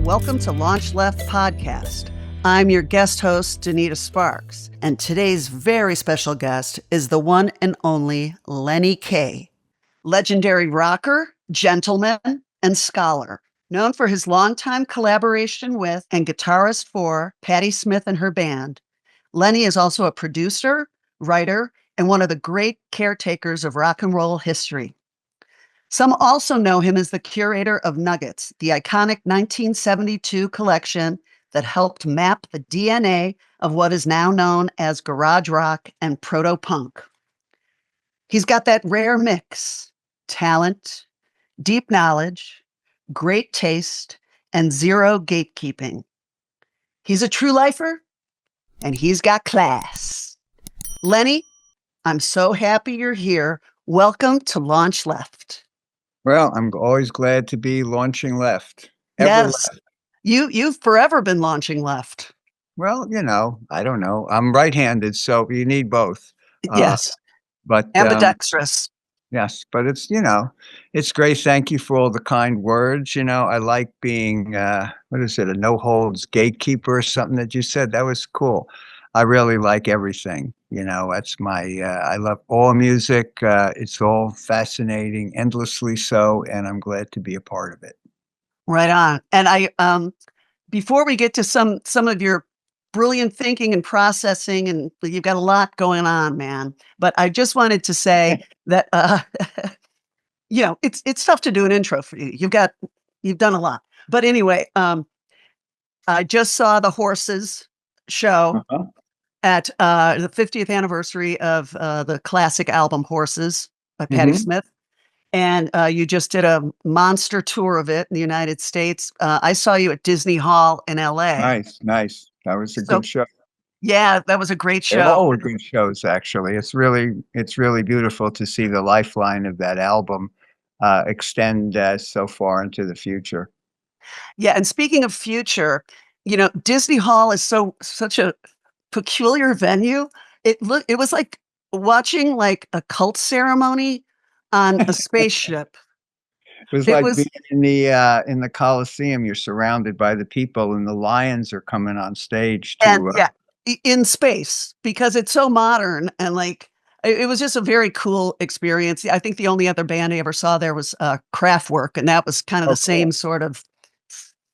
and welcome to LaunchLeft podcast. I'm your guest host, Donita Sparks, and today's very special guest is the one and only Lenny Kaye, legendary rocker, gentleman, and scholar, known for his longtime collaboration with and guitarist for Patti Smith and her band. Lenny is also a producer, writer, and one of the great caretakers of rock and roll history. Some also know him as the curator of Nuggets, the iconic 1972 collection that helped map the DNA of what is now known as garage rock and proto-punk. He's got that rare mix: talent, deep knowledge, great taste, and zero gatekeeping. He's a true lifer, and he's got class. Lenny, I'm so happy you're here. Welcome to LaunchLeft. Well, I'm always glad to be launching left. Yes, Left. you've forever been launching left. Well, I don't know. I'm right-handed, so you need both. Yes, But ambidextrous. yes, but it's great. Thank you for all the kind words. I like being, what is it, a no holds gatekeeper or something that you said. That was cool. I really like everything. That's I love all music. It's all fascinating, endlessly so, and I'm glad to be a part of it. Right on. And before we get to some of your brilliant thinking and processing, and you've got a lot going on, man. But I just wanted to say that it's tough to do an intro for you. You've done a lot. But anyway, I just saw the Horses show at the 50th anniversary of the classic album Horses by Patti Smith. And you just did a monster tour of it in the United States. I saw you at Disney Hall in LA. Nice. That was a good show. Yeah, that was a great show. They all were good shows, actually. It's really beautiful to see the lifeline of that album extend so far into the future. Yeah, and speaking of future, Disney Hall is such a peculiar venue. It was like watching like a cult ceremony on a spaceship. It was like being in the Coliseum. You're surrounded by the people, and the lions are coming on stage in space, because it's so modern, and like it was just a very cool experience. I think the only other band I ever saw there was Kraftwerk, and that was kind of the same sort of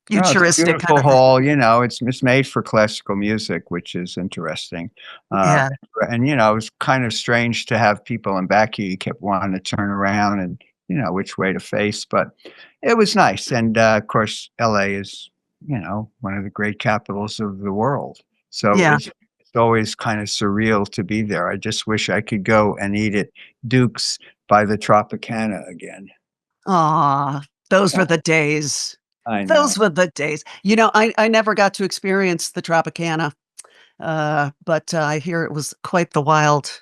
futuristic it's a beautiful hall. It's made for classical music, which is interesting. Yeah. And it was kind of strange to have people in back of you. You kept wanting to turn around and which way to face, but it was nice. And of course, LA is one of the great capitals of the world, so it's always kind of surreal to be there. I just wish I could go and eat at Duke's by the Tropicana again. Aw, those were the days. I know. Those were the days. I never got to experience the Tropicana, but I hear it was quite the wild.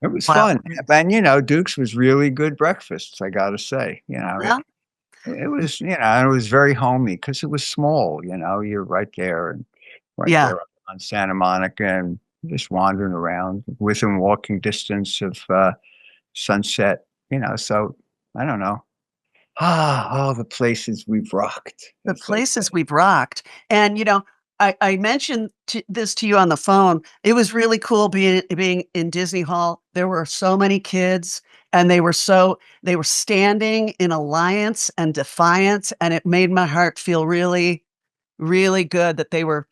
It was fun. And, Duke's was really good breakfasts, I got to say. It was, it was very homey because it was small, you're right there and there on Santa Monica and just wandering around within walking distance of Sunset, so I don't know. All the places we've rocked. The places we've rocked. And, I mentioned this to you on the phone. It was really cool being in Disney Hall. There were so many kids, and they were standing in alliance and defiance, and it made my heart feel really, really good that they were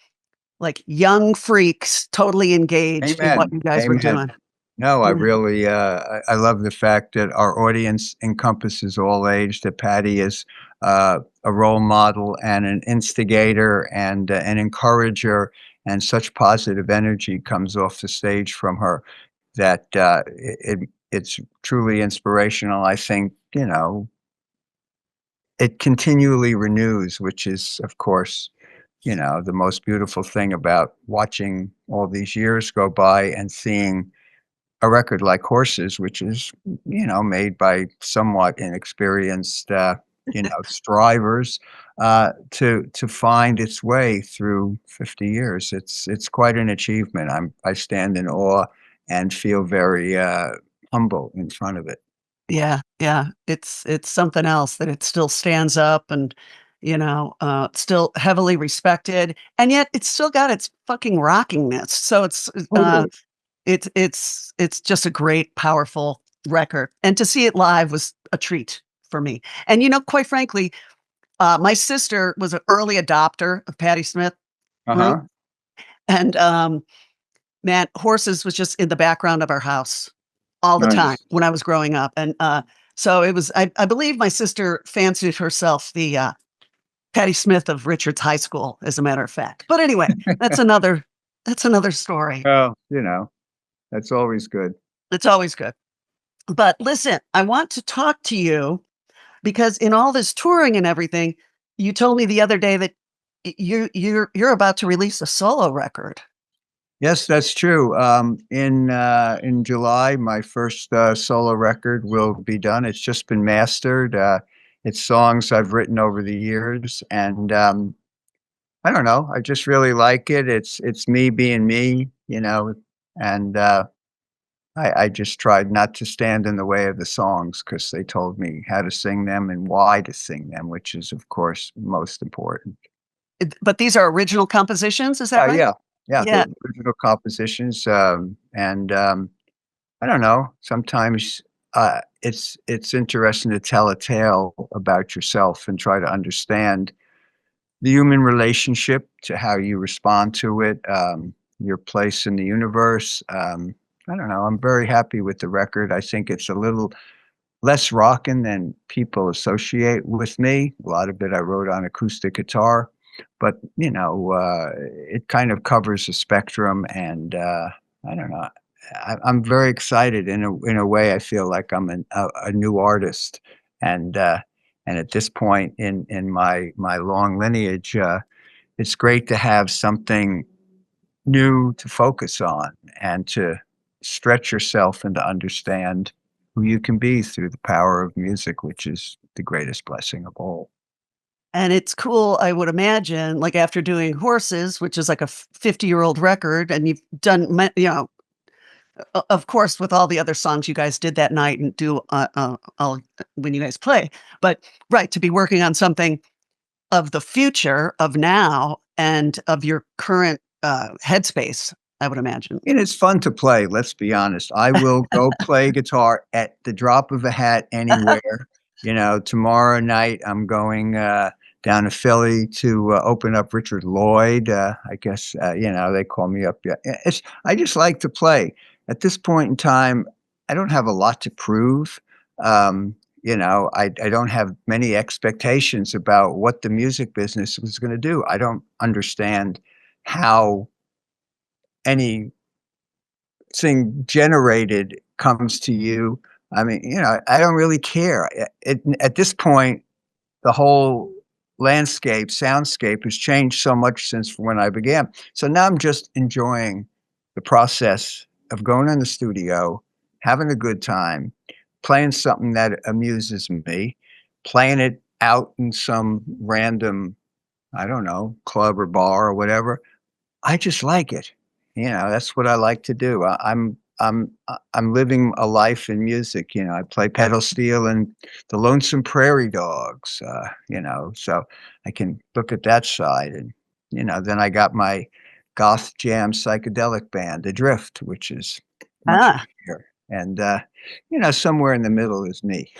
like young freaks, totally engaged in what you guys were doing. No, I really, I love the fact that our audience encompasses all age, that Patti is a role model and an instigator and an encourager, and such positive energy comes off the stage from her that it's truly inspirational. I think, it continually renews, which is, of course, the most beautiful thing about watching all these years go by and seeing a record like Horses, which is, made by somewhat inexperienced, strivers, to find its way through 50 years. It's quite an achievement. I stand in awe and feel very humble in front of it. Yeah. It's something else that it still stands up and still heavily respected, and yet it's still got its fucking rockingness. So Totally. it's just a great, powerful record, and to see it live was a treat for me. And quite frankly, my sister was an early adopter of Patti Smith group, Uh-huh. and man, Horses was just in the background of our house all the time Nice. when I was growing up, and so it was. I believe my sister fancied herself the Patti Smith of Richards High School, as a matter of fact. But anyway, that's another story. Well, that's always good. It's always good. But listen, I want to talk to you because in all this touring and everything, you told me the other day that you're about to release a solo record. Yes, that's true. In July, my first solo record will be done. It's just been mastered. It's songs I've written over the years, and I don't know. I just really like it. It's me being me, and I just tried not to stand in the way of the songs because they told me how to sing them and why to sing them, which is, of course, most important. But these are original compositions, is that right? Yeah, yeah, Yeah. the original compositions, and I don't know. Sometimes it's interesting to tell a tale about yourself and try to understand the human relationship to how you respond to it, your place in the universe. I don't know. I'm very happy with the record. I think it's a little less rockin' than people associate with me. A lot of it I wrote on acoustic guitar, but it kind of covers the spectrum, and I don't know. I'm very excited in a way. I feel like I'm a new artist, and and at this point in my long lineage, it's great to have something new to focus on and to stretch yourself and to understand who you can be through the power of music, which is the greatest blessing of all. And it's cool, I would imagine, like after doing Horses, which is like a 50-year-old record, and you've done, of course, with all the other songs you guys did that night and do all when you guys play. But right, to be working on something of the future, of now, and of your current headspace, I would imagine. And it's fun to play, let's be honest. I will go play guitar at the drop of a hat anywhere. Tomorrow night I'm going down to Philly to open up Richard Lloyd. I guess they call me up. Yeah, I just like to play. At this point in time, I don't have a lot to prove. I don't have many expectations about what the music business is going to do. I don't understand how anything generated comes to you. I mean, I don't really care. At this point, the whole soundscape has changed so much since when I began. So now I'm just enjoying the process of going in the studio, having a good time, playing something that amuses me, playing it out in some random, I don't know, club or bar or whatever. I just like it. That's what I like to do. I'm living a life in music. I play pedal steel and the Lonesome Prairie Dogs. So I can look at that side, and then I got my goth jam psychedelic band, Adrift, which is much Ah, bigger. And somewhere in the middle is me,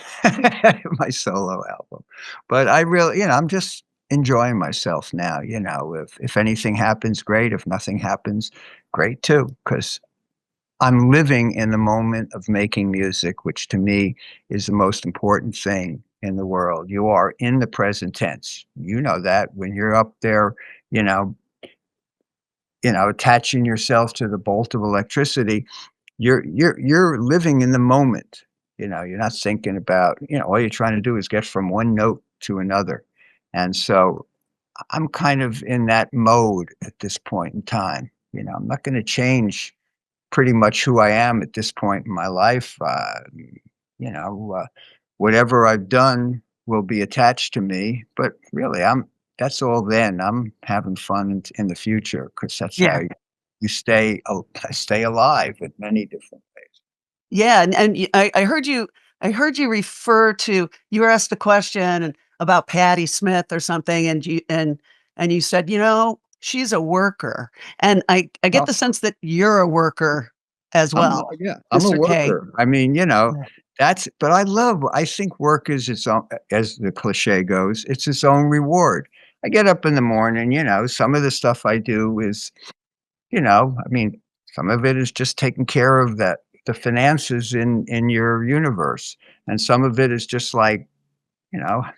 my solo album. But I really, I'm just enjoying myself now. If anything happens, great. If nothing happens, great too, because I'm living in the moment of making music, which to me is the most important thing in the world. You are in the present tense. You know that when you're up there, you know, attaching yourself to the bolt of electricity, you're living in the moment. You're not thinking about, all you're trying to do is get from one note to another. And so I'm kind of in that mode at this point in time. I'm not going to change pretty much who I am at this point in my life. You know, uh, Whatever I've done will be attached to me, but really, that's all then. I'm having fun in the future because that's yeah. how you stay alive in many different ways. Yeah, and I heard you refer to, you were asked the question and about Patti Smith or something, and you said, she's a worker. And I get Well, the sense that you're a worker as well, yeah, I'm a Mr. K. worker. I mean, but I think work is its own, as the cliche goes, it's its own reward. I get up in the morning, some of the stuff I do is, I mean, some of it is just taking care of the finances in your universe. And some of it is just like,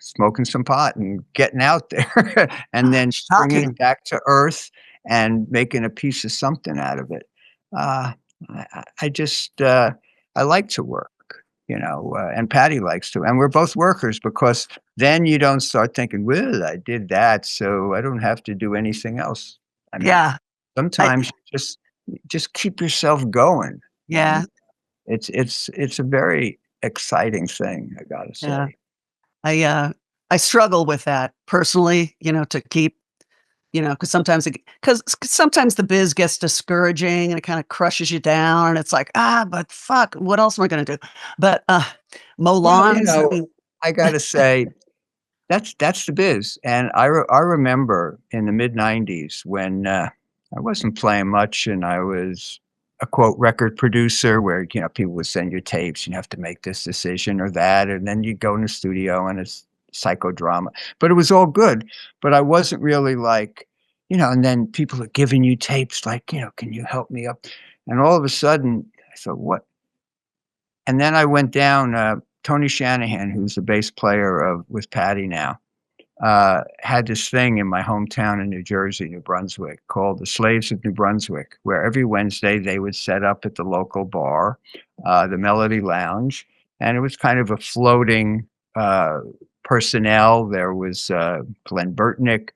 smoking some pot and getting out there and then bringing Shocking. it back to earth and making a piece of something out of it. Uh, I just, I like to work, and Patty likes to, and we're both workers because then you don't start thinking, well, I did that, so I don't have to do anything else. I mean, Yeah. I sometimes just keep yourself going. And yeah, it's a very exciting thing, I gotta yeah. say. I struggle with that personally, to keep, because sometimes the biz gets discouraging and it kind of crushes you down. And it's like, but fuck, what else am I gonna do? But mow Well, lawns. I mean, I gotta say that's the biz, and I remember in the mid-90s when, I wasn't playing much and I was a, quote, "record producer" where, people would send you tapes, and you have to make this decision or that, and then you go in the studio and it's psychodrama, but it was all good, but I wasn't really like, and then people are giving you tapes like, "Can you help me up?" And all of a sudden, I thought, "What?" And then I went down, Tony Shanahan, who's the bass player with Patty now, had this thing in my hometown in New Jersey, New Brunswick, called the Slaves of New Brunswick, where every Wednesday they would set up at the local bar, the Melody Lounge, and it was kind of a floating personnel. There was Glenn Burtnick,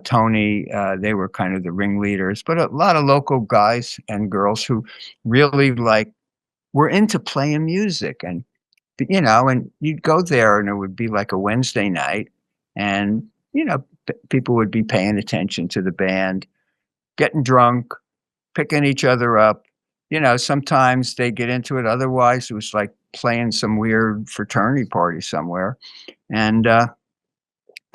Tony, they were kind of the ringleaders, but a lot of local guys and girls who really were into playing music. And you'd go there and it would be like a Wednesday night and, people would be paying attention to the band, getting drunk, picking each other up. Sometimes they get into it. Otherwise, it was like playing some weird fraternity party somewhere. And it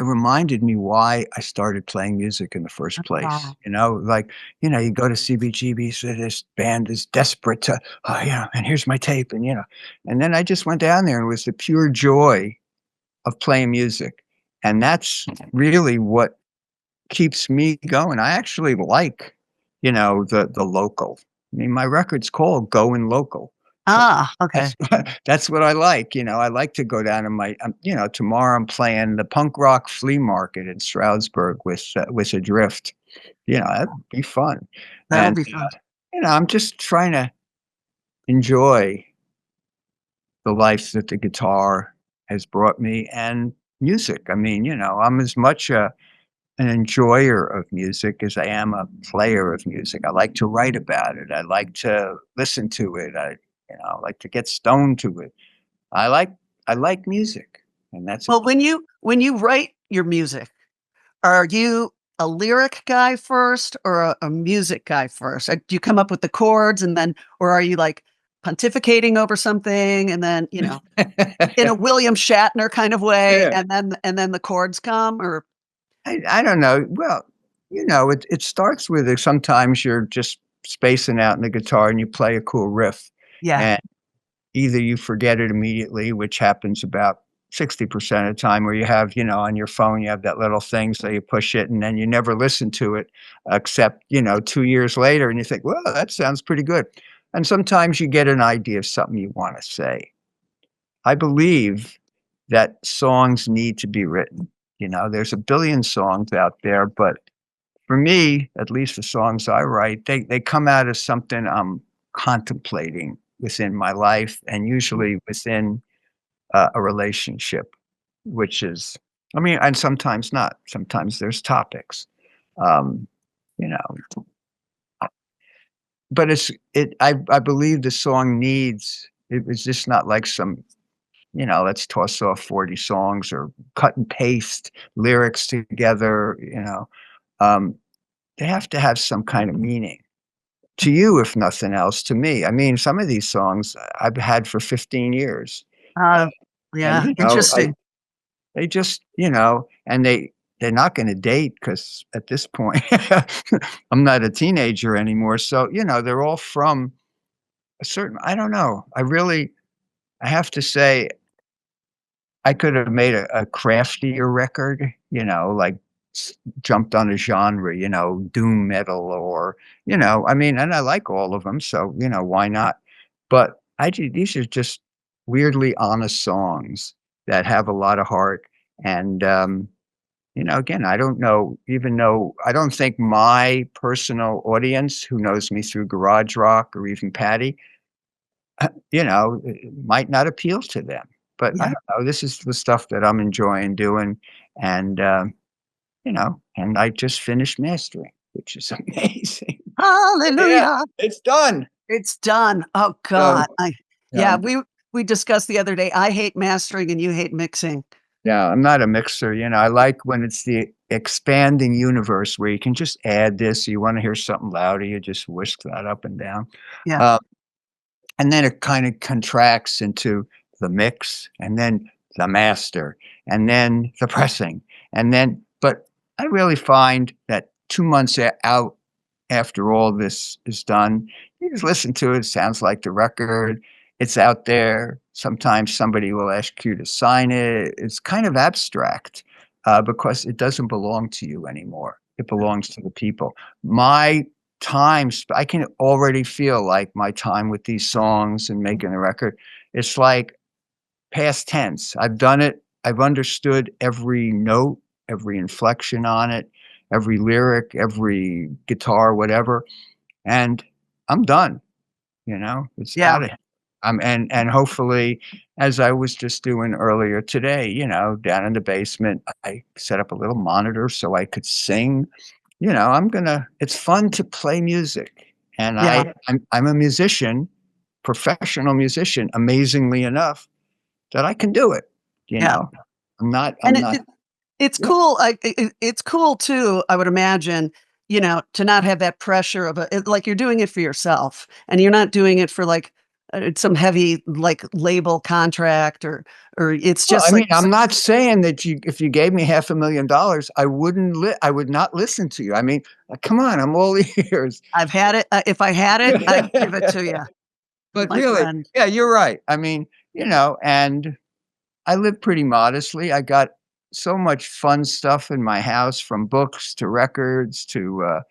reminded me why I started playing music in the first place. oh, You go to CBGB, so this band is desperate to, and here's my tape. And then I just went down there and it was the pure joy of playing music. And that's really what keeps me going. I actually like, the local. I mean, my record's called Going Local. So okay. that's that's what I like. I like to go down to tomorrow I'm playing the punk rock flea market in Stroudsburg with Adrift. That'd be fun. That'll And be fun. I'm just trying to enjoy the life that the guitar has brought me and music. I mean, I'm as much an enjoyer of music as I am a player of music. I like to write about it. I like to listen to it. I like to get stoned to it. I like I like music, and that's a Well, when you write your music, are you a lyric guy first or a music guy first? Do you come up with the chords and then, or are you like pontificating over something and then, in a William Shatner kind of way, Yeah. and then the chords come? Or I don't know. Well, it starts with sometimes you're just spacing out in the guitar and you play a cool riff, yeah, and either you forget it immediately, which happens about 60% of the time, or you have, on your phone, you have that little thing, so you push it and then you never listen to it except, 2 years later and you think, "Well, that sounds pretty good." And sometimes you get an idea of something you wanna say. I believe that songs need to be written. There's a billion songs out there, but for me, at least the songs I write, they come out of something I'm contemplating within my life and usually within a relationship, which is, I mean, and sometimes not. Sometimes there's topics, um, you know, but I believe the song needs, it was just not like some, let's toss off 40 songs or cut and paste lyrics together, um, they have to have some kind of meaning to you, if nothing else, to me. I mean, some of these songs I've had for 15 years. Uh, uh, and, yeah, interesting. they just, and they're not going to date because at this point, I'm not a teenager anymore. So, they're all from a certain, I don't know. I have to say, I could have made a craftier record, like jumped on a genre, doom metal or, I mean, and I like all of them. So, why not? But these are just weirdly honest songs that have a lot of heart. And, again, I don't know, even though I don't think my personal audience who knows me through garage rock or even Patty, it might not appeal to them. But I Yeah. don't know, this is the stuff that I'm enjoying doing, and, and I just finished mastering, which is amazing. Yeah, Hallelujah. it's done. It's done. Oh So, God. yeah, Yeah, we discussed the other day. I hate mastering and you hate mixing. yeah, I'm not a mixer, I like when it's the expanding universe where you can just add this, you wanna hear something louder, you just whisk that up and down. Yeah. Um And then it kinda contracts into the mix, and then the master, and then the pressing, and then but I really find that 2 months out after all this is done, you just listen to it, it sounds like the record, it's out there, sometimes somebody will ask you to sign it, it's kind of abstract, because it doesn't belong to you anymore, it belongs to the people. My I can already feel like my time with these songs and making a record, it's like past tense. I've done it. I've understood every note, every inflection on it, every lyric, every guitar, whatever, and I'm done, It's Yeah. out of and hopefully, as I was just doing earlier today, down in the basement, I set up a little monitor so I could sing. It's fun to play music, and Yeah. I'm a musician, professional musician, amazingly enough, that I can do it, you Yeah. know? And I'm not it's Yeah. cool. It's cool too, I would imagine, to not have that pressure of like you're doing it for yourself and you're not doing it for like some heavy like label contract or it's Well, I just mean, like I'm not saying that if you gave me $500,000, I would not listen to you. I mean, come on, I'm all ears. I've had it. If I had it, I'd give it to you, But my really, friend. yeah, you're right. I mean, and I live pretty modestly. I got so much fun stuff in my house from books to records to,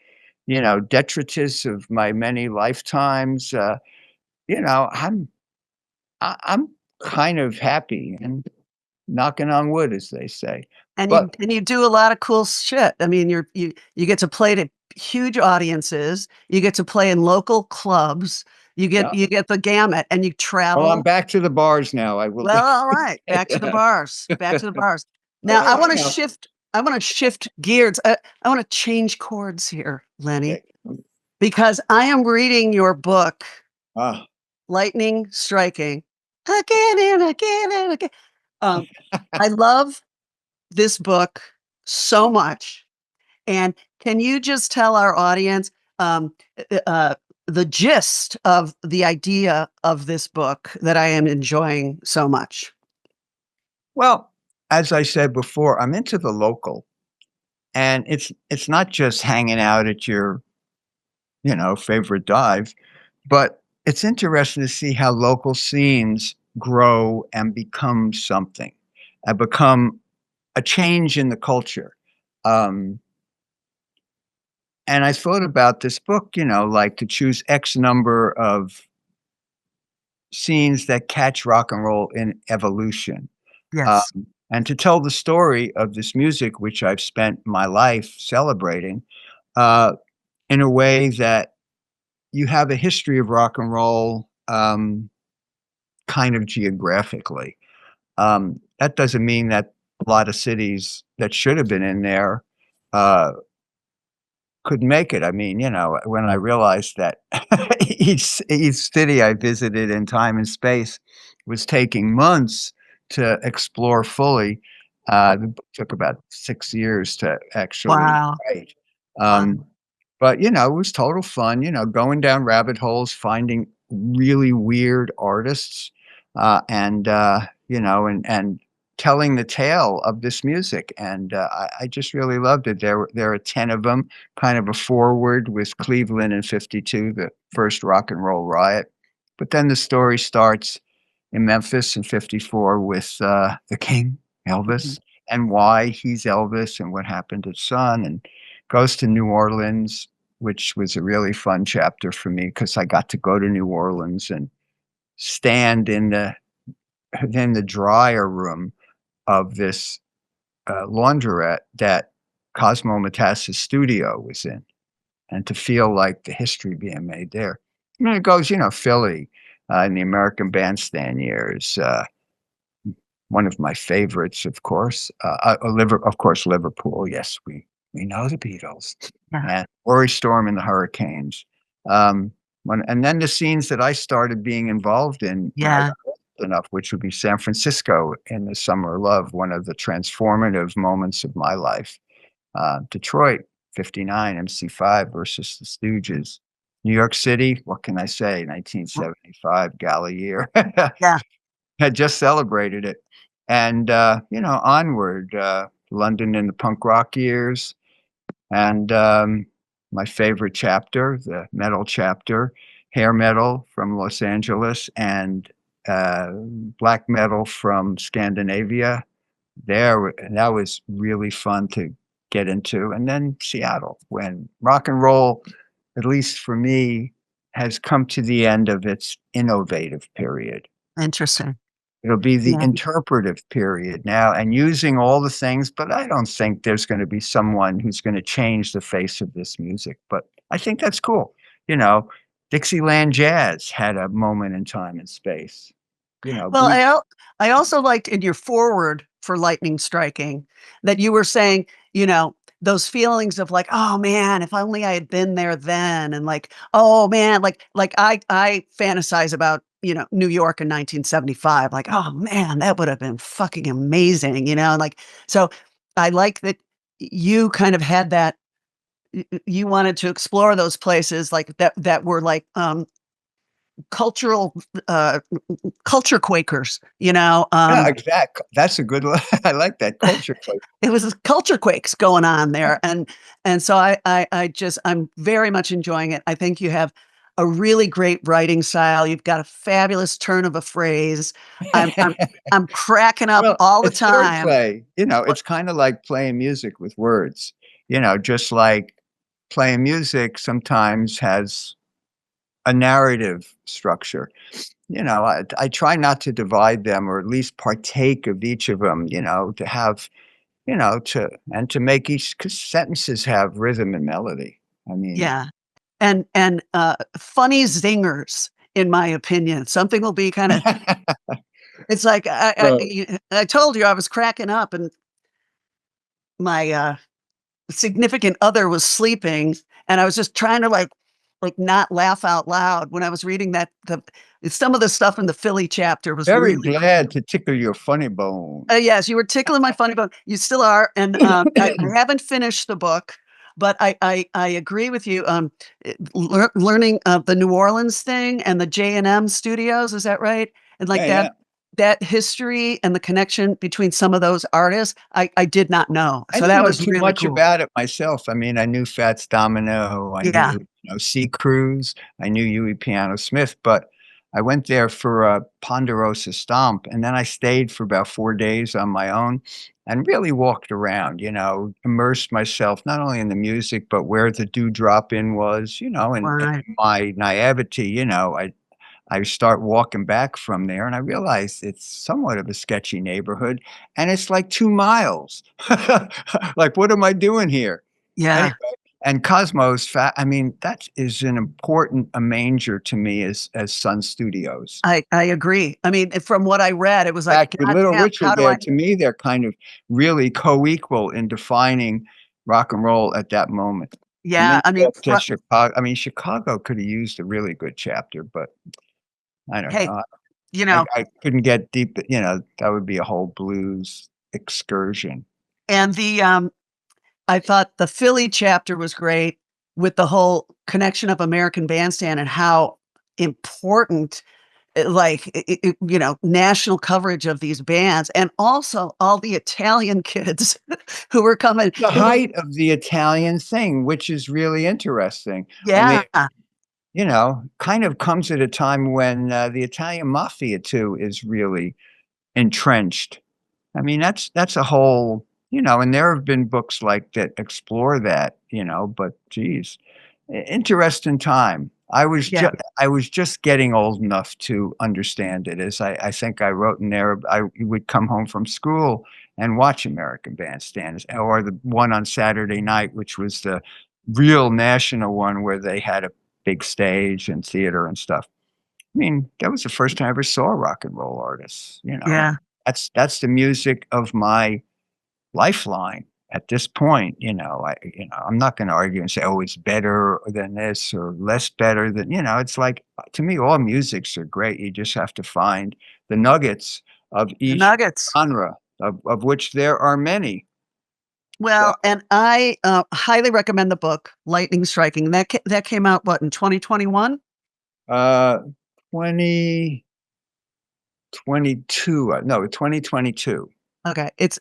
detritus of my many lifetimes. You know, I'm I'm kind of happy and knocking on wood, as they say. But And you do a lot of cool shit. I mean, you get to play to huge audiences. You get to play in local clubs. yeah, You get the gamut, and you well, I'm travel. back to the bars now. I will. Well, all right, back to the bars, back to the bars. Now Well, I wanna shift gears. I wanna change chords here, Lenny, okay. because I am reading your book, Ah, Lightning Striking, again and again and again. Um, I love this book so much, and can you just tell our audience, the gist of the idea of this book that I am enjoying so much? well, as I said before, I'm into the local, and it's not just hanging out at your, favorite dive, but it's interesting to see how local scenes grow and become something, and become a change in the culture. Um, and I thought about this book, like to choose X number of scenes that catch rock and roll in evolution. Yes. And to tell the story of this music, which I've spent my life celebrating, uh, in a way that you have a history of rock and roll, kind of geographically. That doesn't mean that a lot of cities that should have been in there uh, couldn't make it. I mean, when I realized that each city I visited in time and space was taking months to explore fully, the book took about 6 years to actually Wow. write. Wow. But, it was total fun, going down rabbit holes, finding really weird artists, and telling the tale of this music, and I just really loved it. There are 10 of them, kind of a forward with Cleveland in '52, the first rock and roll riot. But then the story starts in Memphis in '54 with the king, Mhm. Elvis, and why he's Elvis and what happened to his son, and goes to New Orleans, which was a really fun chapter for me because I got to go to New Orleans and stand in the dryer room of this laundrette that Cosmo Matas's studio was in, and to feel like the history being made there. And then it goes, Philly in the American Bandstand years. One of my favorites, of course, of course, Liverpool. Yes, we know the Beatles, Yeah. and Rory Storm and the Hurricanes. Um, and then the scenes that I started being involved in when I Yeah. got old enough, which would be San Francisco in the Summer of Love, one of the transformative moments of my life. Detroit, '59, MC5 versus the Stooges. New York City, what can I say? 1975 Gala year. Yeah. Had just celebrated it. And, onward, London in the punk rock years, and, my favorite chapter, the metal chapter, hair metal from Los Angeles and, black metal from Scandinavia. And that was really fun to get into. And then Seattle, when rock and roll, at least for me, has come to the end of its innovative period. Interesting. It'll be the Yeah. interpretive period now and using all the things, but I don't think there's gonna be someone who's gonna change the face of this music, but I think that's cool. You know, Dixieland jazz had a moment in time and space. Well, Blue. I also liked in your forward for lightning striking that you were saying, those feelings of like, "Oh, man, if only I had been there then," and like, "Oh, man," like I fantasize about, New York in 1975, like, "Oh, man, that would have been fucking amazing," and like, so I like that you kind of had that you wanted to explore those places like that were like, cultural, uh culture quakers, Yeah, exact that's a good one. I like that culture clip. it was culture quakes going on there, and so I'm very much enjoying it. I think you have a really great writing style. You've got a fabulous turn of a phrase. I'm cracking up Well, all the it's time. wordplay, it's kinda like playing music with words, just like playing music sometimes has a narrative structure. I try not to divide them or at least partake of each of them, to have, to make each 'cause sentences have rhythm and melody. I mean, Yeah, and funny zingers, in my opinion. Something will be kinda it's like well, I told you I was cracking up and my, significant other was sleeping, and I was just trying to, like, not laugh out loud when I was reading that some of the stuff in the Philly chapter was very really cool. glad to tickle your funny bone. Yes, you were tickling my funny bone. You still are, and, I haven't finished the book, but I agree with you, learning, the New Orleans thing and the J&M Studios, is that right? And, like, Yeah, yeah. that history and the connection between some of those artists, I did not know, I so didn't that know was too really much cool. about it myself. I mean, I knew Fats Domino, I Yeah. knew, C. Cruz, I knew Huey Piano Smith, but I went there for a Ponderosa Stomp, and then I stayed for about 4 days on my own and really walked around, immersed myself not only in the music, but where the Dewdrop Inn was, and Right. my naivety, I start walking back from there, and I realize it's somewhat of a sketchy neighborhood, and it's like 2 miles. Like, what am I doing here? Yeah. Anyway, and Cosmos I mean, that is an important a manger to me as Sun Studios. I agree. I mean, from what I read, it was In like, fact, with "God Little damn, how Richard do there, I." to me, they're kind of really co-equal in defining rock and roll at that moment. And then Yeah, I you go mean, up to Chicago I mean, Chicago coulda used a really good chapter, but I don't hey, know. you I know, I couldn't get deep, that would be a whole blues excursion. and I thought the Philly chapter was great with the whole connection of American Bandstand and how important national coverage of these bands, and also all the Italian kids who were coming. The It was, height of the Italian thing, which is really interesting. I mean, yeah, kind of comes at a time when the Italian mafia too is really entrenched. I mean, that's a whole, and there have been books like that explore that, but geez, interesting time. yeah, I was just getting old enough to understand it. As I think I wrote in there, I would come home from school and watch American Bandstands, or the one on Saturday night, which was the real national one where they had a big stage and theater and stuff. I mean, that was the first time I ever saw rock and roll artists. yeah. That's the music of my lifeline at this point. I'm not going to argue and say, oh, it's better than this or less better than, it's like, to me, all musics are great. You just have to find the nuggets of The each Nuggets. genre, of which there are many. So, Well, and I highly recommend the book Lightning Striking. That came out what, in 2021? uh, 2022, no, 2022. Okay, it's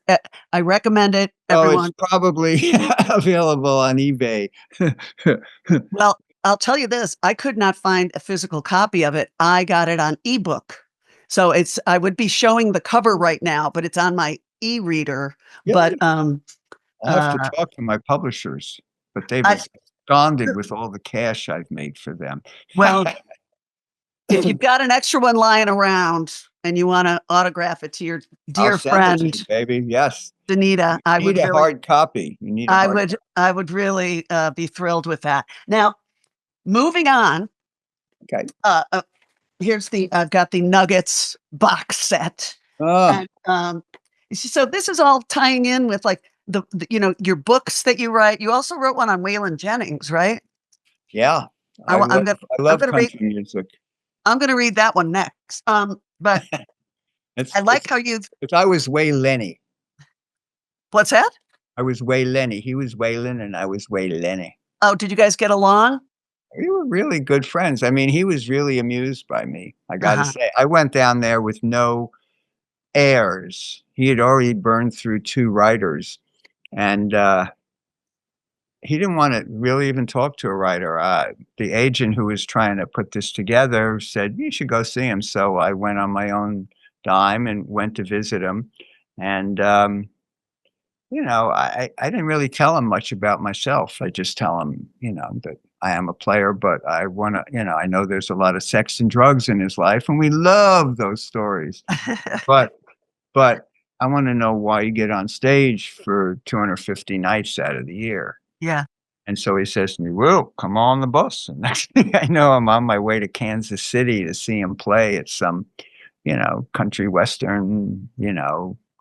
I recommend it, Oh, it's everyone. probably available on eBay. Well, I'll tell you this, I could not find a physical copy of it. I got it on ebook. So I would be showing the cover right now, but it's on my e-reader. But Really? I'll have to uh talk to my publishers, but they've I absconded with all the cash I've made for them. well, if you've got an extra one lying around and you want to autograph it to your I'll dear send it to friend you, baby. Yes. Donita, You need a hard copy. You need a hard copy. I would really be thrilled with that. Now, moving on, Okay. I've got the Nuggets box set. Oh, And so this is all tying in with like your books that you write. You also wrote one on Waylon Jennings, right? yeah. I, wa- I'm gonna I I'm love gonna read country music. I'm gonna read that one next. But It's I it's like how you've it's I was Way Lenny. what's that? I was Way Lenny. He was Waylon and I was Way Lenny. Oh, did you guys get along? We were really good friends. I mean, he was really amused by me. I got to Uh-huh. say, I went down there with no airs. He had already burned through two writers, and he didn't want to really even talk to a writer. The agent who was trying to put this together said, you should go see him. So I went on my own dime and went to visit him. And, I didn't really tell him much about myself. I just tell him, that I am a player, but I want to, I know there's a lot of sex and drugs in his life, and we love those stories. But but I want to know why you get on stage for 250 nights out of the year. Yeah. And so he says to me, "Well, come on the bus." And next thing I know, I'm on my way to Kansas City to see him play at some, country western,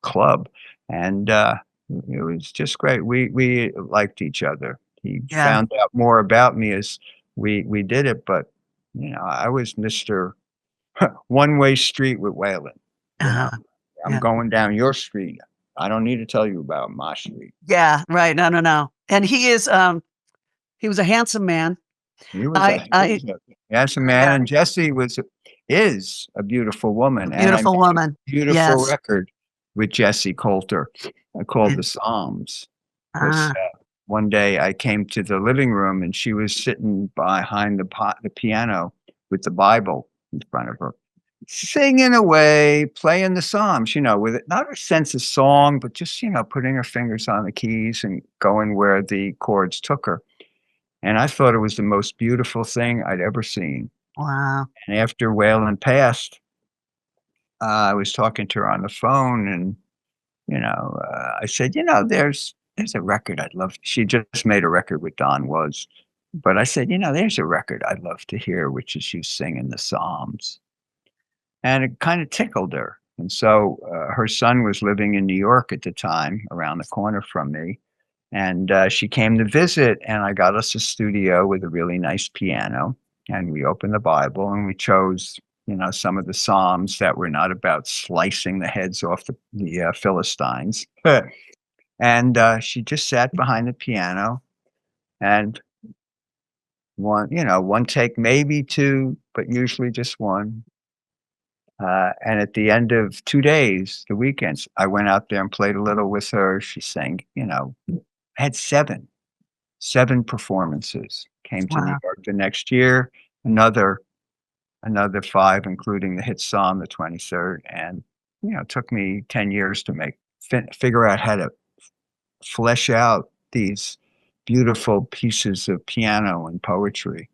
club. And it was just great. We liked each other. He Yeah. found out more about me as we did it, but I was Mr. One-way street with Waylon. You know, Uh-huh. I'm Yeah. going down your street. I don't need to tell you about my street. Yeah. Right. No, no, no. And he was a handsome man. He I was a handsome man, yeah, and Jessi is a beautiful woman, and I beautiful made a woman. beautiful Yes. record with Jessi Colter, called Yeah. The Psalms. Because Ah, one day I came to the living room, and she was sitting behind the piano with the Bible in front of her, singing away, playing the Psalms, with it, not a sense of song, but just, putting her fingers on the keys and going where the chords took her. And I thought it was the most beautiful thing I'd ever seen. wow. And after Waylon passed, I was talking to her on the phone, and I said, there's a record I'd love. She just made a record with Don Was, but I said, there's a record I'd love to hear, which is you singing the Psalms, and it kind of tickled her. And so her son was living in New York at the time, around the corner from me, and she came to visit, and I got us a studio with a really nice piano, and we opened the Bible, and we chose, some of the Psalms that were not about slicing the heads off the Philistines. And she just sat behind the piano, and one take, maybe two, but usually just one. And at the end of 2 days, the weekends, I went out there and played a little with her. She sang, I had seven performances. Came to New Wow. York the next year, another another five, including the hit Psalm, the 23rd. And, it took me 10 years to figure out how to flesh out these beautiful pieces of piano and poetry.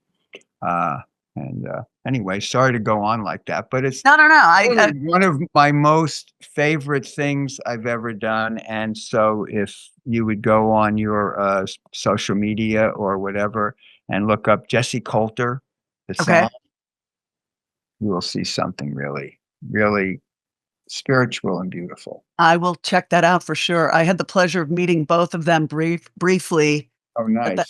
Uh, and anyway, sorry to go on like that, but it's No, no, no. really one of my most favorite things I've ever done. And so if you would go on your social media or whatever and look up Jessi Colter, the Okay. song, you will see something really, really spiritual and beautiful. I will check that out for sure. I had the pleasure of meeting both of them briefly Oh, at the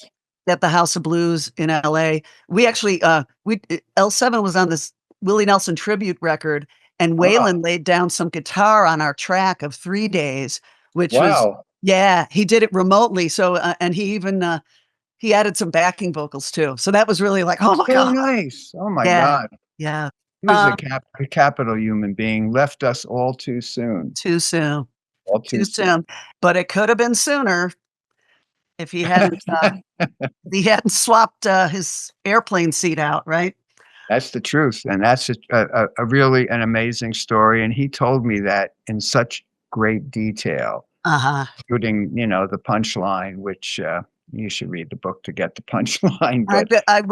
nice. House of Blues in LA. We actually L7 was on this Willie Nelson tribute record, and Ah, Waylon laid down some guitar on our track of 3 days, which was, wow. yeah, he did it remotely. So and he even he added some backing vocals too. So that was really like, oh my So god. nice. Oh my Yeah. God. Yeah. He was Um, a capital human being, left us all too soon. Too soon. All too Too soon. soon. But it could have been sooner if he hadn't swapped his airplane seat out, right? That's the truth, and that's a really an amazing story, and he told me that in such great detail, Uh-huh. including, the punchline, which, you should read the book to get the punchline, but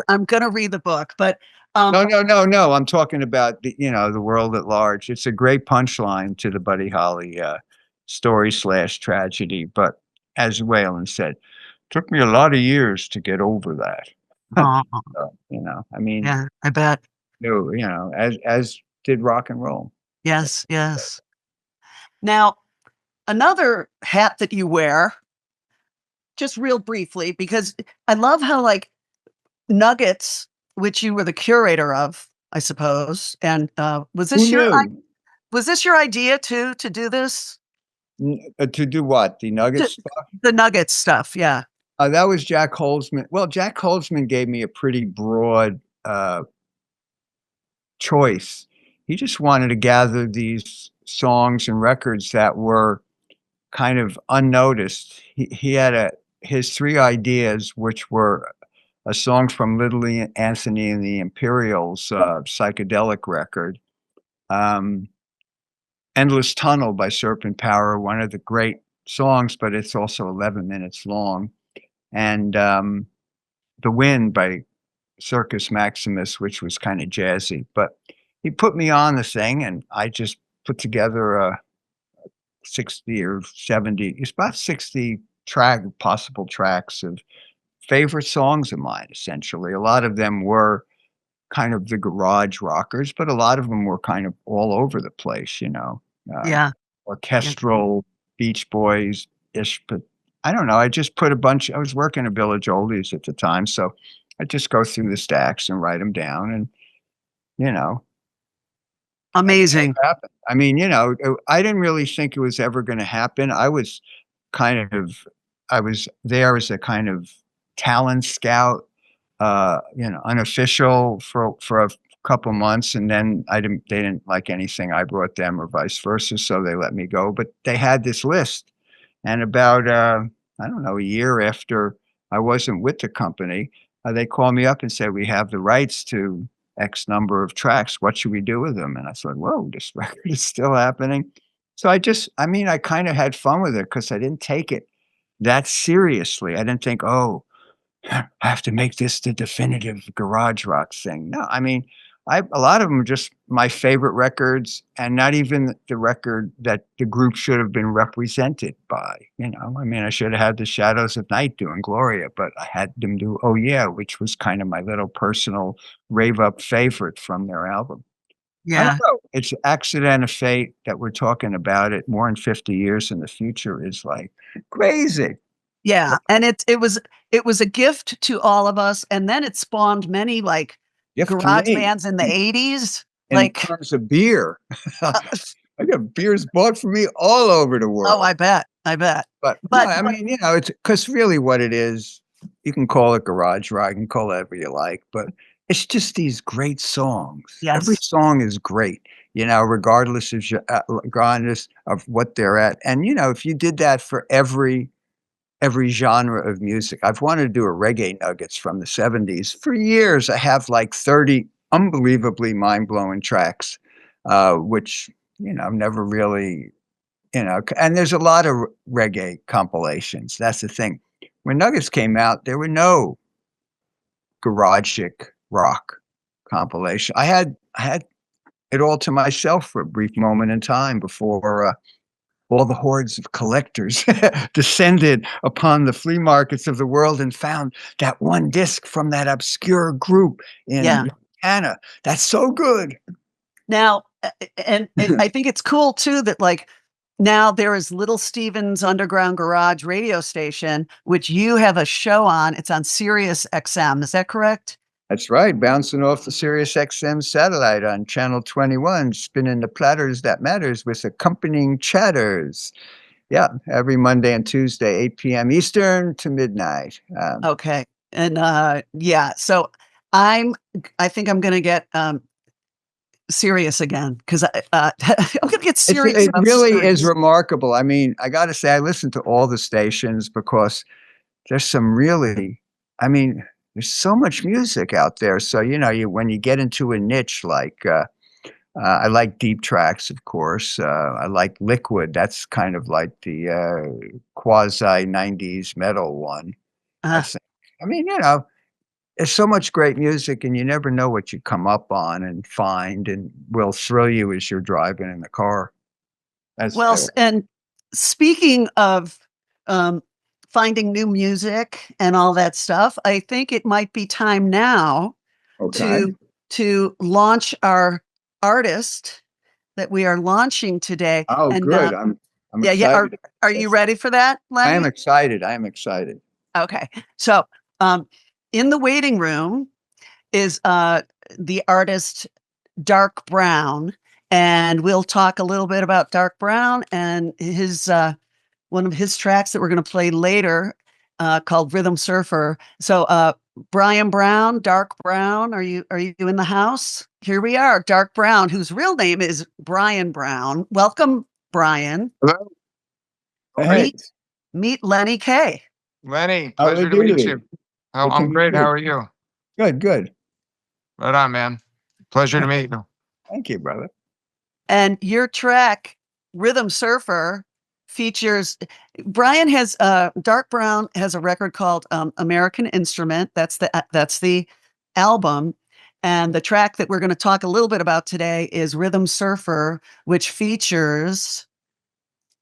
I'm gonna read the book, but, no, um no, no, no, I'm talking about the world at large. It's a great punchline to the Buddy Holly, story/tragedy, but as Waylon said, "Took me a lot of years to get over that." Aw, I mean, yeah, I bet. no, as did rock and roll. Yes, yes. Now, another hat that you wear, just real briefly, because I love how, like, Nuggets, which you were the curator of, I suppose, and, Who knew? was this your idea too, to do this? To do what? The To Nuggets? the Nuggets stuff, yeah. That was Jack Holzman. Well, Jack Holzman gave me a pretty broad, choice. He just wanted to gather these songs and records that were kind of unnoticed. He had his 3 ideas, which were a song from Little Anthony and the Imperials, psychedelic record, um, Endless Tunnel by Serpent Power, one of the great songs, but it's also 11 minutes long, and, The Wind by Circus Maximus, which was kinda jazzy, but he put me on the thing, and I just put together a 60 or 70, it's about 60 possible tracks of favorite songs of mine, essentially. A lot of them were kind of the garage rockers, but a lot of them were kind of all over the place, uh, Yeah, yeah. orchestral, Beach Boys-ish, but I don't know, I just put I was working at Village Oldies at the time, so I just go through the stacks and write them down and, you know, that's how Amazing. it happened. I mean, I didn't really think it was ever gonna happen. Kind of I was there as a kind of talent scout, unofficial for a couple months, and then they didn't like anything I brought them or vice versa, so they let me go, but they had this list, and about, I don't know, a year after I wasn't with the company, they called me up and said, "We have the rights to X number of tracks. What should we do with them?" And I said, "Whoa, this record is still happening." So I mean, I kinda had fun with it because I didn't take it that seriously. I didn't think, "Oh, I have to make this the definitive garage rock thing." No, I mean, a lot of them are just my favorite records and not even the record that the group should have been represented by. I mean, I should have had the Shadows of Night doing Gloria, but I had them do Oh Yeah, which was kind of my little personal rave up favorite from their album. I don't Yeah. know. It's accident of fate that we're talking about it more than 50 years in the future is like crazy. Yeah, and it was a gift to all of us, and then it spawned many, like, Gift to garage me. bands in the '80s, In like, terms of beer, uh, I got beers bought for me all over the oh, world. I bet. But, no, But I mean, it's because really what it is, you can call it garage rock, you can call it whatever you like, but it's just these great songs. Every yes, song is great. regardless of what they're at. And, if you did that for every genre of music. I've wanted to do a reggae nuggets from the 70s. For years, I have like 30 unbelievably mind-blowing tracks, which, never really, and there's a lot of reggae compilations. That's the thing. When Nuggets came out, there were no garagic rock compilation. I had it all to myself for a brief moment in time before all the hordes of collectors descended upon the flea markets of the world and found that one disc from that obscure group in Montana. That's so good. Now, and I think it's cool too that like now there is Little Steven's Underground Garage radio station, which you have a show on. It's on SiriusXM. Is that correct? That's right. Bouncing off the SiriusXM satellite on channel 21, spinning the platters that matters with accompanying chatters. Yeah, every Monday and Tuesday, 8 p.m. Eastern to midnight. Okay. And so I think I'm going to get serious again because I'm going to get serious. It really is remarkable. I mean, I got to say, I listen to all the stations because there's some really, I mean, there's so much music out there. So, when you get into a niche like, I like deep tracks, of course. I like Liquid. That's kind of like the quasi 90s metal one. I think. I mean, there's so much great music and you never know what you come up on and find and will thrill you as you're driving in the car. And speaking of finding new music and all that stuff, I think it might be time now to launch our artist that we are launching today. Oh, and, good. I'm excited. Are you ready for that, Lenny? I am excited. Okay. So in the waiting room is the artist Dark Brown. And we'll talk a little bit about Dark Brown and his one of his tracks that we're going to play later called Rhythm Surfer. So Bryan Brown, Dark Brown, are you in the house? Here we are, Dark Brown, whose real name is Bryan Brown. Welcome, Bryan. Hello. Hey. Meet Lenny Kaye. Lenny, pleasure to meet you. I'm great. How are you? Good. Right on, man. Pleasure to meet you. Thank you, brother. And your track, Rhythm Surfer, features Dark Brown has a record called American Instrument. That's the album. And the track that we're going to talk a little bit about today is Rhythm Surfer, which features.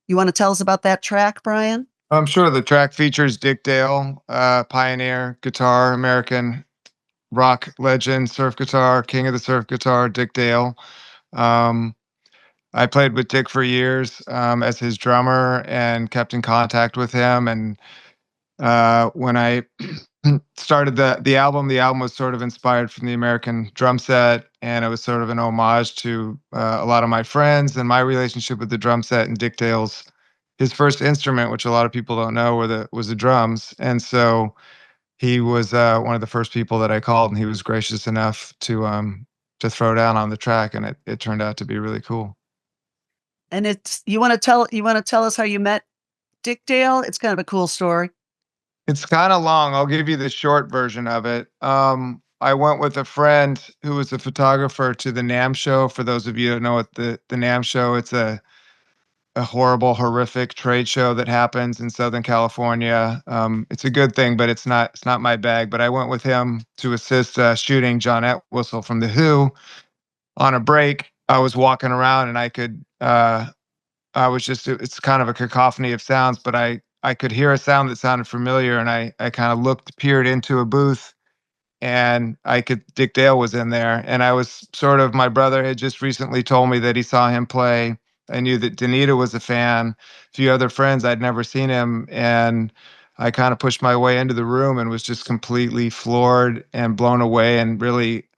You want to tell us about that track, Bryan? I'm sure the track features Dick Dale, pioneer guitar, American rock legend, surf guitar, king of the surf guitar, Dick Dale. I played with Dick for years as his drummer and kept in contact with him. And when I started the album was sort of inspired from the American drum set, and it was sort of an homage to a lot of my friends and my relationship with the drum set and Dick Dale's his first instrument, which a lot of people don't know, was the drums. And so he was one of the first people that I called, and he was gracious enough to throw down on the track, and it turned out to be really cool. And you want to tell us how you met Dick Dale? It's kind of a cool story. It's kind of long. I'll give you the short version of it. I went with a friend who was a photographer to the NAMM show. For those of you who know what the NAMM show, it's a horrible, horrific trade show that happens in Southern California. It's a good thing, but it's not my bag. But I went with him to assist shooting John Entwistle from The Who. On a break, I was walking around and I could, it's kind of a cacophony of sounds, but I could hear a sound that sounded familiar, and I kind of peered into a booth, and Dick Dale was in there, and my brother had just recently told me that he saw him play. I knew that Donita was a fan, a few other friends, I'd never seen him, and I kind of pushed my way into the room and was just completely floored and blown away, and really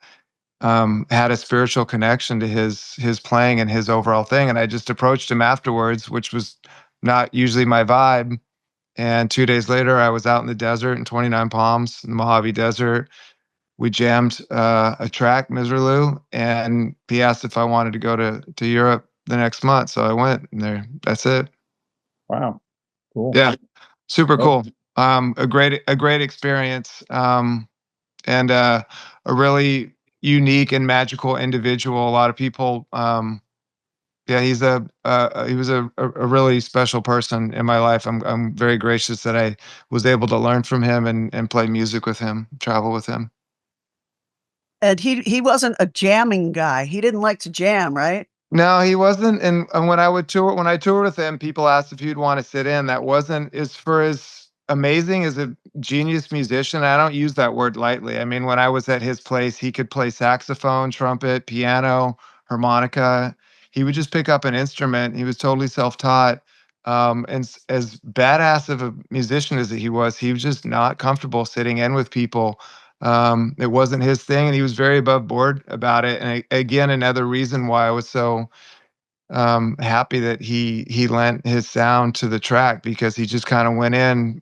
had a spiritual connection to his playing and his overall thing. And I just approached him afterwards, which was not usually my vibe. And 2 days later, I was out in the desert in 29 Palms, in the Mojave Desert, we jammed a track, Miserlou, and he asked if I wanted to go to Europe the next month. So I went, and that's it. Wow. Cool. Yeah, super Well, cool. A great experience, and a really unique and magical individual. A lot of people, yeah, he was a really special person in my life. I'm very gracious that I was able to learn from him and play music with him, travel with him. And he wasn't a jamming guy. He didn't like to jam, right? No, he wasn't. And when I toured with him, people asked if he'd want to sit in. That wasn't is for as amazing as a genius musician. I don't use that word lightly. I mean, when I was at his place, he could play saxophone, trumpet, piano, harmonica. He would just pick up an instrument. He was totally self-taught. As badass of a musician as he was just not comfortable sitting in with people. It wasn't his thing, and he was very above board about it. And again, another reason why I was so happy that he lent his sound to the track, because he just kind of went in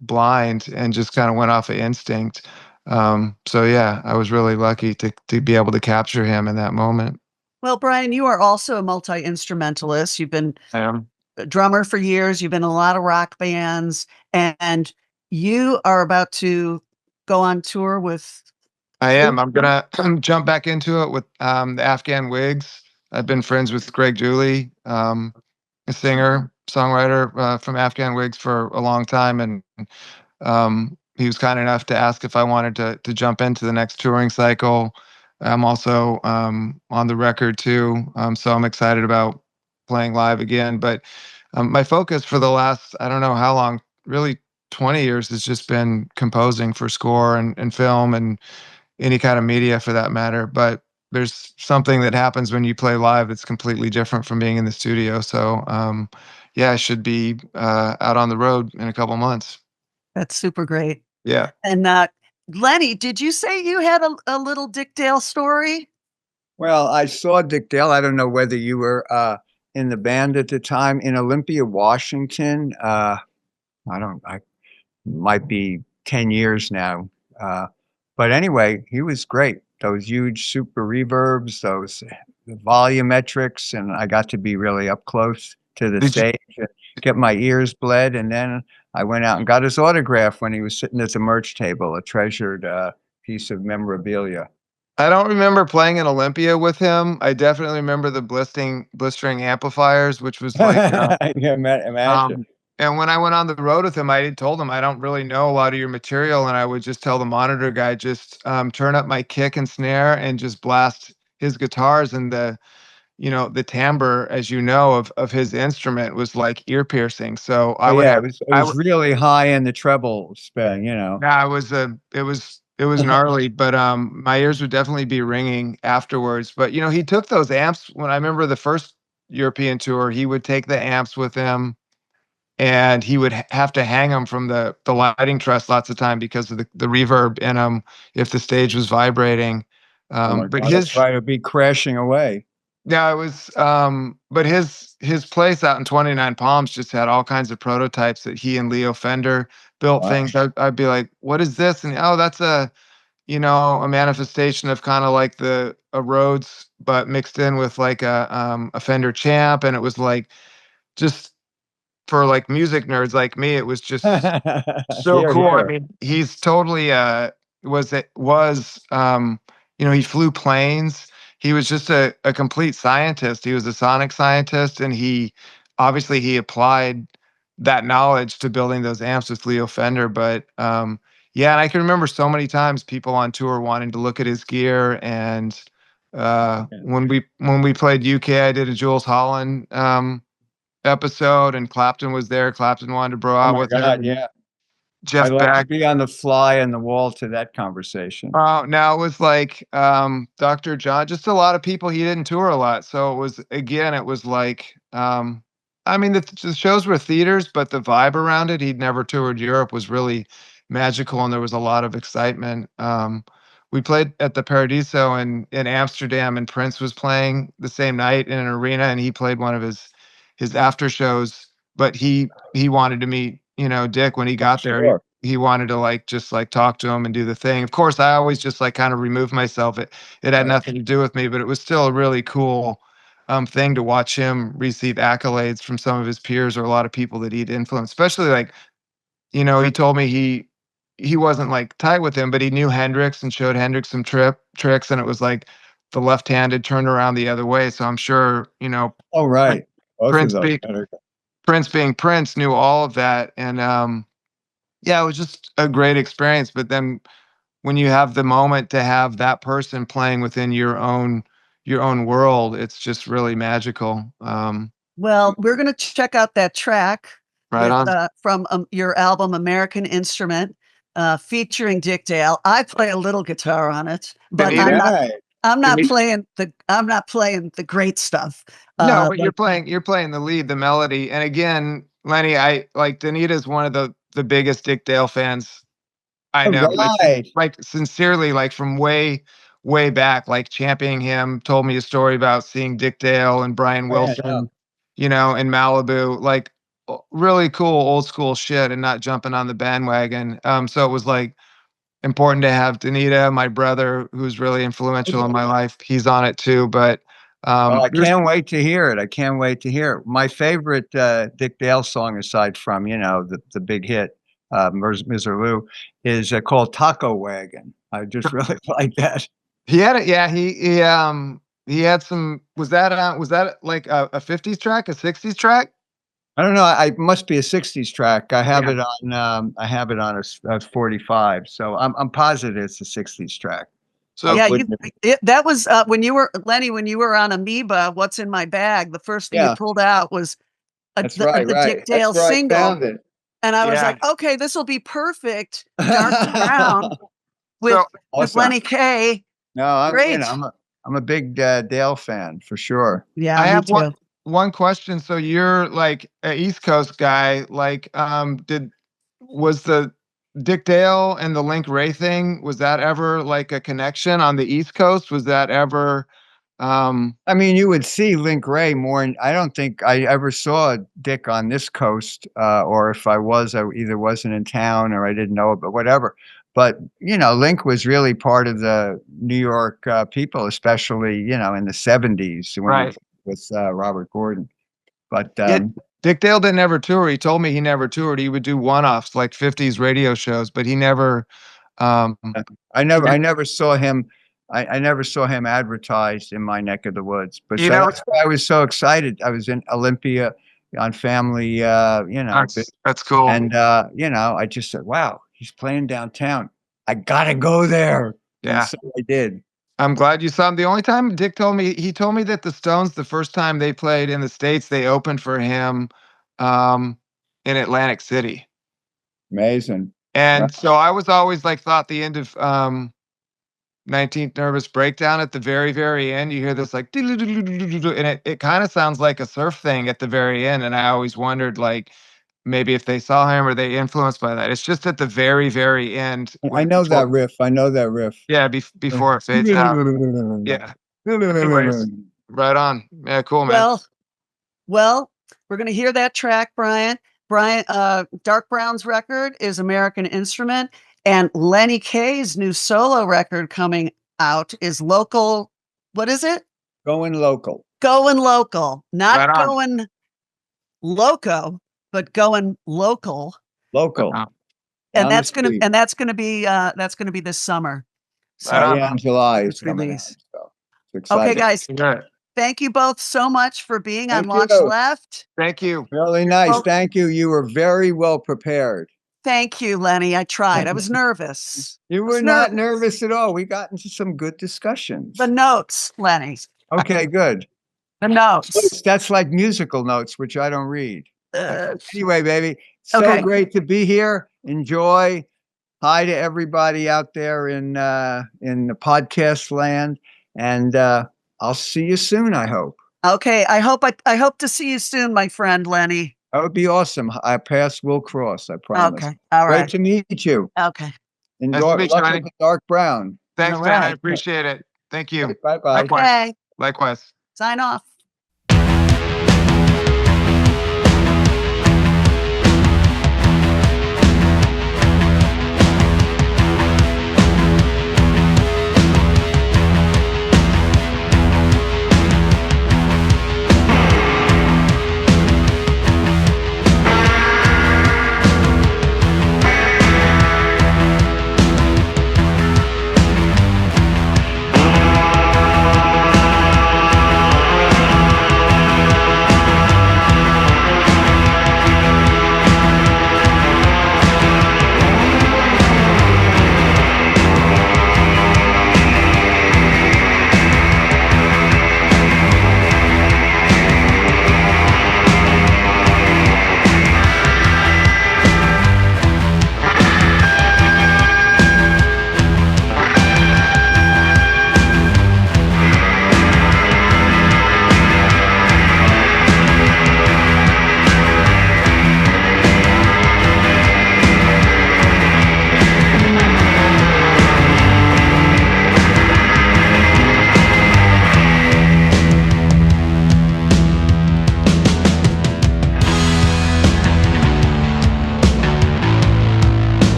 blind and just kind of went off of instinct. So yeah, I was really lucky to be able to capture him in that moment. Well, Bryan, you are also a multi-instrumentalist. You've been I am. a drummer for years. You've been in a lot of rock bands, and you are about to go on tour with I am. who? I'm gonna jump back into it with the Afghan Wigs. I've been friends with Greg Dooley, a singer songwriter from Afghan Wigs for a long time, and he was kind enough to ask if I wanted to jump into the next touring cycle. I'm also on the record too, so I'm excited about playing live again. But my focus for the last, I don't know how long, really 20 years, has just been composing for score and film and any kind of media for that matter. But there's something that happens when you play live that's completely different from being in the studio. So yeah, I should be out on the road in a couple months. That's super great. Yeah. And Lenny, did you say you had a little Dick Dale story? well, I saw Dick Dale. I don't know whether you were in the band at the time in Olympia, Washington. I might be 10 years now. Uh, but anyway, he was great. Those huge super reverbs, those the volumetrics, and I got to be really up close to the Did you? stage and get my ears bled. And then I went out and got his autograph when he was sitting at the merch table, a treasured piece of memorabilia. I don't remember playing in Olympia with him. I definitely remember the blistering amplifiers, which was like, Yeah, imagine. um, and when I went on the road with him, I told him I don't really know a lot of your material, and I would just tell the monitor guy, just turn up my kick and snare and just blast his guitars, and the timbre, as you know, of his instrument was like ear piercing. So Oh I would yeah, have, it was really high in the treble span. yeah, it was gnarly, but my ears would definitely be ringing afterwards. But he took those amps when I remember the first European tour. He would take the amps with him, and he would have to hang them from the lighting truss lots of time because of the reverb in them if the stage was vibrating. Oh my But God, that's right. It'd be crashing away. yeah, it was. But his place out in 29 Palms just had all kinds of prototypes that he and Leo Fender built Wow. things. I'd be like, "What is this?" And oh, that's a manifestation of kind of like a Rhodes, but mixed in with like a Fender Champ, and it was like just for like music nerds like me, it was just so Here, cool. I here. mean, he's totally he flew planes. He was just a complete scientist. He was a sonic scientist, and he applied that knowledge to building those amps with Leo Fender. But yeah, and I can remember so many times people on tour wanting to look at his gear. And Yeah. when we played UK, I did a Jules Holland episode, and Clapton was there. Clapton wanted to bro Oh out my with him. God, And yeah. I'd Jeff like to Beck. be on the fly on the wall to that conversation. Now it was like Dr. John, just a lot of people. He didn't tour a lot. So it was like I mean the shows were theaters, but the vibe around it, he'd never toured Europe, was really magical, and there was a lot of excitement. We played at the Paradiso in Amsterdam, and Prince was playing the same night in an arena, and he played one of his after shows, but he wanted to meet, Dick when he Oh, got there. sure. he wanted to like just like talk to him and do the thing. Of course, I always just like kind of remove myself. It had Right. nothing to do with me, but it was still a really cool thing to watch him receive accolades from some of his peers or a lot of people that he'd influenced. Especially like, you know, he told me he wasn't like tight with him, but he knew Hendrix and showed Hendrix some tricks, and it was like the left-handed turned around the other way. So I'm sure, you know, Oh, right. Both of Prince those. being Prince being Prince knew all of that, and yeah, it was just a great experience. But then when you have the moment to have that person playing within your own world, it's just really magical. Well, we're going to check out that track Right on. from your album American Instrument, featuring Dick Dale. I play a little guitar on it, but I'm not playing the great stuff. No, but you're playing the lead, the melody. And again, Lenny, I like Donita's one of the biggest Dick Dale fans I know. Right. Like sincerely, like from way back, like championing him. Told me a story about seeing Dick Dale and Brian Wilson, you know, in Malibu. Like really cool old school shit, and not jumping on the bandwagon. So it was like important to have Donita, my brother, who's really influential in my life. He's on it too. But Well, I can't wait to hear it. I can't wait to hear it. My favorite Dick Dale song, aside from, you know, the big hit, Miserlou, is called Taco Wagon. I just really like that. He had it. Yeah, he had some. Was that like a 50s track, a 60s track? I don't know. I must be a 60s track. I have it on a 45. So I'm positive it's a 60s track. So yeah, that was when you were Lenny, when you were on Amoeba, What's in My Bag, the first thing you pulled out was the Dick Dale single. And I was like, okay, this will be perfect. Dark brown with Lenny Kaye. No, I'm a big Dale fan for sure. Yeah, I have one question. So you're like an East Coast guy. Like, was the Dick Dale and the Link Ray thing, was that ever like a connection on the East Coast? Was that ever I mean, you would see Link Ray more, and I don't think I ever saw Dick on this coast, or if I was, I either wasn't in town or I didn't know it, but whatever. But, you know, Link was really part of the New York people, especially, you know, in the 70s with Robert Gordon. But Dick Dale didn't ever tour. He told me he never toured. He would do one-offs like 50s radio shows, but he never I never saw him. I never saw him advertised in my neck of the woods. But that's why I was so excited. I was in Olympia on family, you know. That's cool. And, you know, I just said, wow, he's playing downtown. I got to go there. Yeah. And so I did. I'm glad you saw him. The only time Dick told me that the Stones, the first time they played in the States, they opened for him in Atlantic City. Amazing. And so I was always like thought the end of 19th Nervous Breakdown at the very, very end, you hear this like, and it kind of sounds like a surf thing at the very end. And I always wondered, like, maybe if they saw him or they influenced by that. It's just at the very, very end. I know that riff. Yeah, before it fades out. Yeah. Anyways, right on. Yeah, cool, man. Well, we're going to hear that track, Brian. Dark Brown's record is American Instrument. And Lenny Kaye's new solo record coming out is Local. What is it? Going Local. Going Local. Not going loco, but going local. Local. And that's gonna be this summer. So in July. Okay, guys. Thank you both so much for being on LaunchLeft. Thank you. Really nice. Thank you. You were very well prepared. Thank you, Lenny. I tried. I was nervous. You were not nervous at all. We got into some good discussions. The notes, Lenny. Okay, good. The notes. That's like musical notes, which I don't read. Anyway, baby, so great to be here. Enjoy. Hi to everybody out there in the podcast land, and I'll see you soon, I hope. Okay, I hope to see you soon, my friend Lenny. That would be awesome. Our paths will cross, I promise. Okay, all right. Great to meet you. Okay. Enjoy luck with Dark Brown. Thanks, man. I appreciate it. Thank you. Bye-bye. Okay. Likewise. Sign off.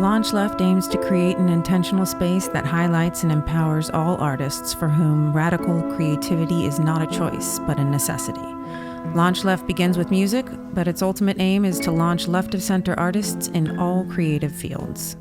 LaunchLeft aims to create an intentional space that highlights and empowers all artists for whom radical creativity is not a choice, but a necessity. LaunchLeft begins with music, but its ultimate aim is to launch left-of-center artists in all creative fields.